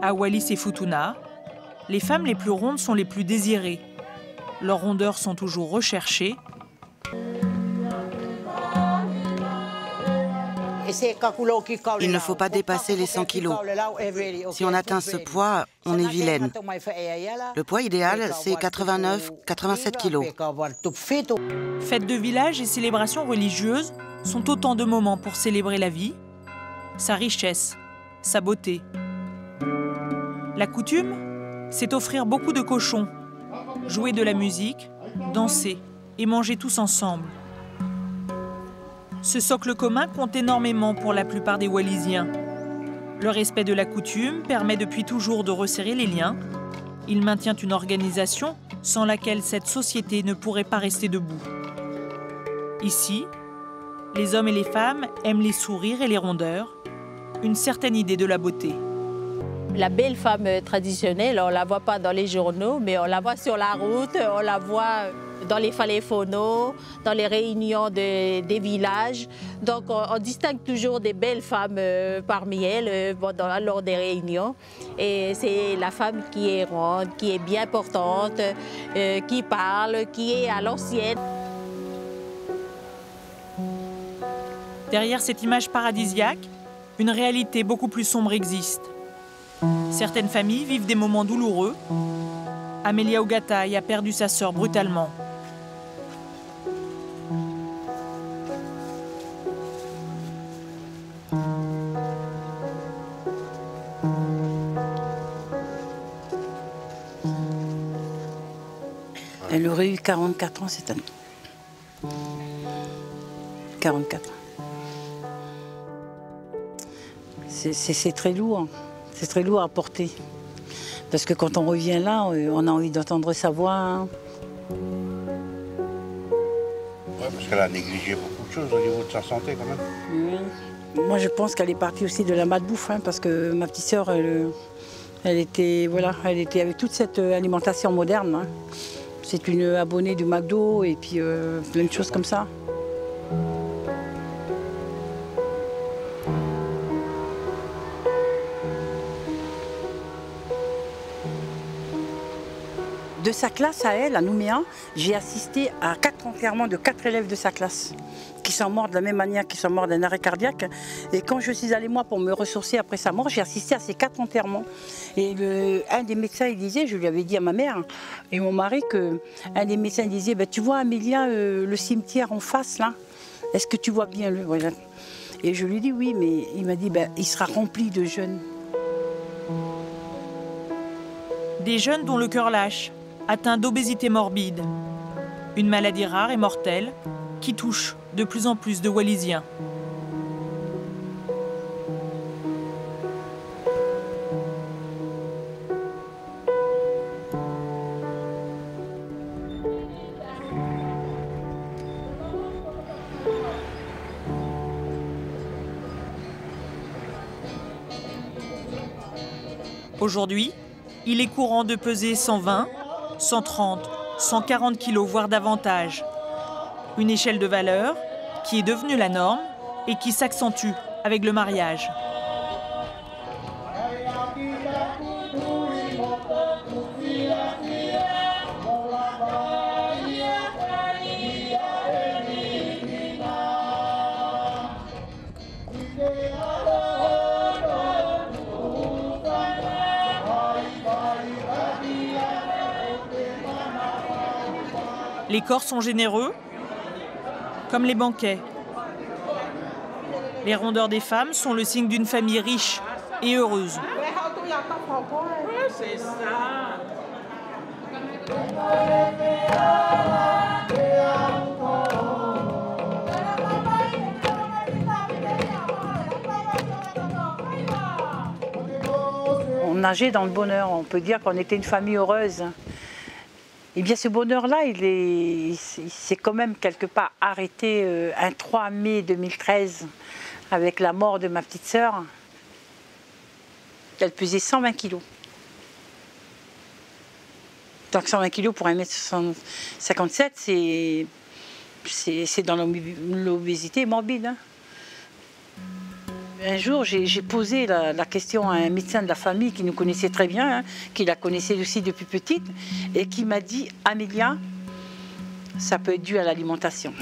À Wallis et Futuna, les femmes les plus rondes sont les plus désirées. Leurs rondeurs sont toujours recherchées. Il ne faut pas dépasser les 100 kilos. Si on atteint ce poids, on est vilaine. Le poids idéal, c'est 89-87 kilos. Fêtes de village et célébrations religieuses sont autant de moments pour célébrer la vie, sa richesse, sa beauté. La coutume, c'est offrir beaucoup de cochons, jouer de la musique, danser et manger tous ensemble. Ce socle commun compte énormément pour la plupart des Wallisiens. Le respect de la coutume permet depuis toujours de resserrer les liens. Il maintient une organisation sans laquelle cette société ne pourrait pas rester debout. Ici, les hommes et les femmes aiment les sourires et les rondeurs, une certaine idée de la beauté. La belle femme traditionnelle, on ne la voit pas dans les journaux, mais on la voit sur la route, on la voit dans les faléphonos, dans les réunions des villages. Donc on distingue toujours des belles femmes parmi elles lors des réunions. Et c'est la femme qui est ronde, qui est bien portante, qui parle, qui est à l'ancienne. Derrière cette image paradisiaque, une réalité beaucoup plus sombre existe. Certaines familles vivent des moments douloureux. Amelia Ogatai a perdu sa sœur brutalement. Elle aurait eu 44 ans cette année. 44. C'est très lourd. C'est très lourd à porter. Parce que quand on revient là, on a envie d'entendre sa voix. Hein. Ouais, parce qu'elle a négligé beaucoup de choses au niveau de sa santé quand même. Oui. Moi je pense qu'elle est partie aussi de la malbouffe, hein, parce que ma petite sœur, elle était avec toute cette alimentation moderne. Hein. C'est une abonnée du McDo et puis plein de choses comme ça. De sa classe à elle, à Nouméa, j'ai assisté à 4 enterrements de 4 élèves de sa classe qui sont morts de la même manière, qui sont morts d'un arrêt cardiaque. Et quand je suis allée moi pour me ressourcer après sa mort, j'ai assisté à ces 4 enterrements. Et un des médecins, il disait, je lui avais dit à ma mère et mon mari, qu'un des médecins disait, tu vois Amélia, le cimetière en face là, est-ce que tu vois bien le... Voilà. Et je lui ai dit oui, mais il m'a dit, il sera rempli de jeunes. Des jeunes dont le cœur lâche, atteints d'obésité morbide, une maladie rare et mortelle qui touche de plus en plus de Wallisiens. Aujourd'hui, il est courant de peser 120, 130, 140 kilos, voire davantage. Une échelle de valeur qui est devenue la norme et qui s'accentue avec le mariage. Les corps sont généreux, comme les banquets. Les rondeurs des femmes sont le signe d'une famille riche et heureuse. C'est ça. On nageait dans le bonheur, on peut dire qu'on était une famille heureuse. Eh bien, ce bonheur-là, il s'est quand même quelque part arrêté un 3 mai 2013 avec la mort de ma petite sœur. Elle pesait 120 kilos. Donc 120 kilos pour 1m57, c'est dans l'obésité morbide. Hein. Un jour, j'ai posé la question à un médecin de la famille qui nous connaissait très bien, hein, qui la connaissait aussi depuis petite, et qui m'a dit « Amélia, ça peut être dû à l'alimentation ».